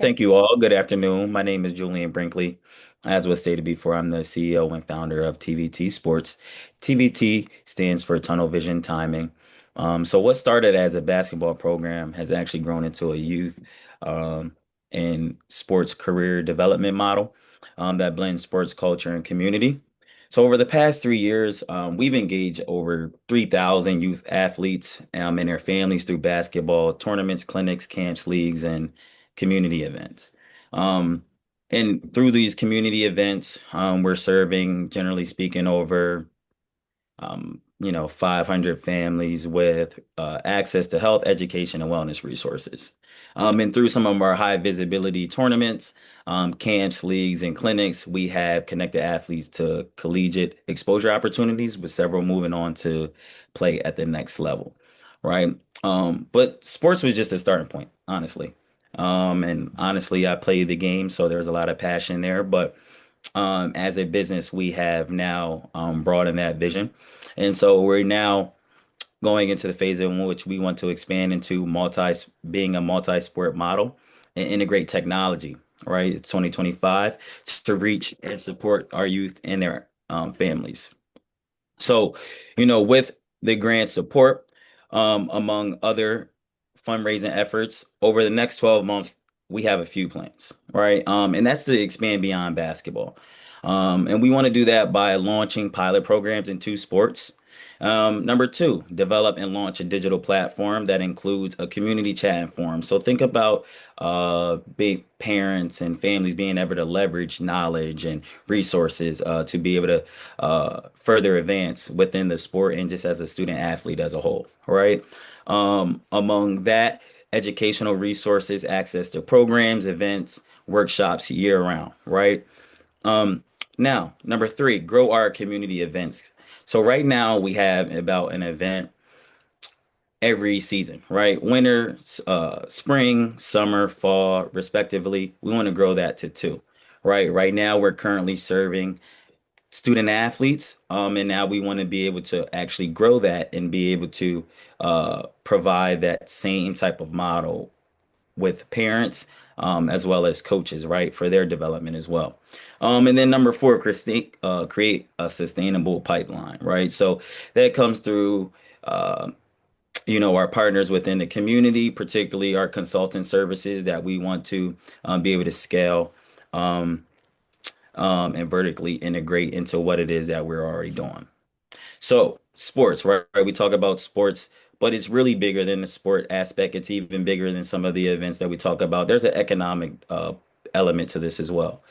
Thank you all. Good afternoon. My name is Julian Brinkley. As was stated before, I'm the CEO and founder of TVT Sports. TVT stands for Tunnel Vision Timing. So what started as a basketball program has actually grown into a youth um, and sports career development model that blends sports culture and community. So over the past 3 years, we've engaged over 3,000 youth athletes and their families through basketball tournaments, clinics, camps, leagues, and community events. Um, and through these community events, we're serving, generally speaking, over 500 families with access to health, education, and wellness resources. And through some of our high visibility tournaments, camps, leagues, and clinics, we have connected athletes to collegiate exposure opportunities, with several moving on to play at the next level, right? But sports was just a starting point, honestly. And honestly, I played the game, so there's a lot of passion there. But as a business, we have now broadened that vision. And so we're now going into the phase in which we want to expand into being a multi-sport model and integrate technology, right? It's 2025 to reach and support our youth and their families. So, with the grant support, among other fundraising efforts, over the next 12 months, we have a few plans, right? And that's to expand beyond basketball. And we want to do that by launching pilot programs in two sports. Number two, develop and launch a digital platform that includes a community chat and forum. So think about big parents and families being able to leverage knowledge and resources to be able to further advance within the sport and just as a student athlete as a whole, right? Among that, educational resources, access to programs, events, workshops year round, right? Um, Now, number three, grow our community events. So right now we have about an event every season, right? Winter, spring, summer, fall, respectively. We want to grow that to two, right? Right now we're currently serving student athletes, and now we want to be able to actually grow that and be able to provide that same type of model with parents as well as coaches, right, for their development as well. And then number four, create a sustainable pipeline, right? So that comes through, uh, our partners within the community, particularly our consultant services that we want to be able to scale um, and vertically integrate into what it is that we're already doing. So, sports, right? We talk about sports, but it's really bigger than the sport aspect. It's even bigger than some of the events that we talk about. There's an economic element to this as well.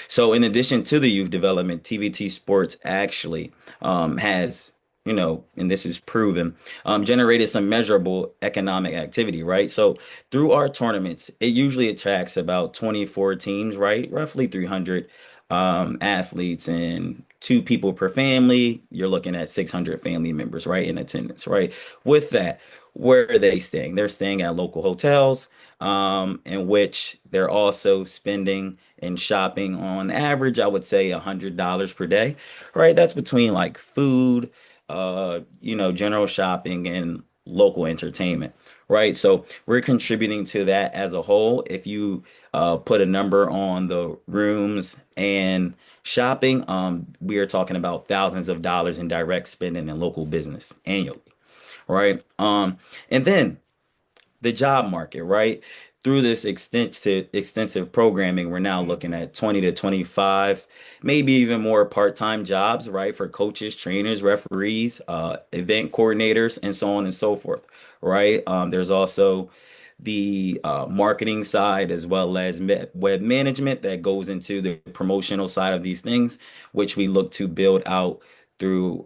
So, in addition to the youth development, TVT Sports actually has, and this is proven, generated some measurable economic activity, right? So, through our tournaments, it usually attracts about 24 teams, right? Roughly 300 athletes and two people per family. You're looking at 600 family members, right, in attendance, right? With that, where are they staying? They're staying at local hotels, in which they're also spending and shopping on average, I would say $100 per day, right? That's between like food, general shopping and local entertainment, right? So we're contributing to that as a whole. If you put a number on the rooms and shopping, we are talking about thousands of dollars in direct spending in local business annually, right? And then the job market, right? Through this extensive programming, we're now looking at 20 to 25, maybe even more part-time jobs, right? For coaches, trainers, referees, event coordinators, and so on and so forth, right? There's also the marketing side as well as web management that goes into the promotional side of these things, which we look to build out through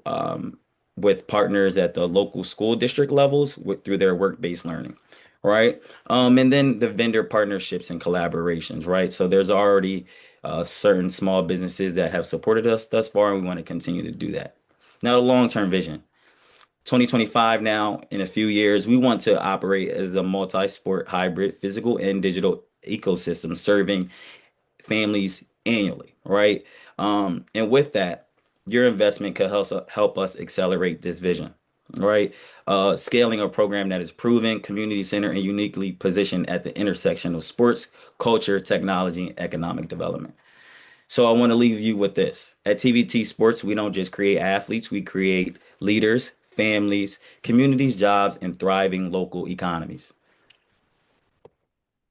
with partners at the local school district levels through their work-based learning, right? And then the vendor partnerships and collaborations, right? So there's already certain small businesses that have supported us thus far, and we want to continue to do that. Now, the long-term vision. 2025 now, in a few years, we want to operate as a multi-sport hybrid physical and digital ecosystem serving families annually, right? And with that, your investment could help us accelerate this vision. right? Scaling a program that is proven, community centered, and uniquely positioned at the intersection of sports, culture, technology, and economic development. So I want to leave you with this. At TVT Sports, we don't just create athletes, we create leaders, families, communities, jobs, and thriving local economies.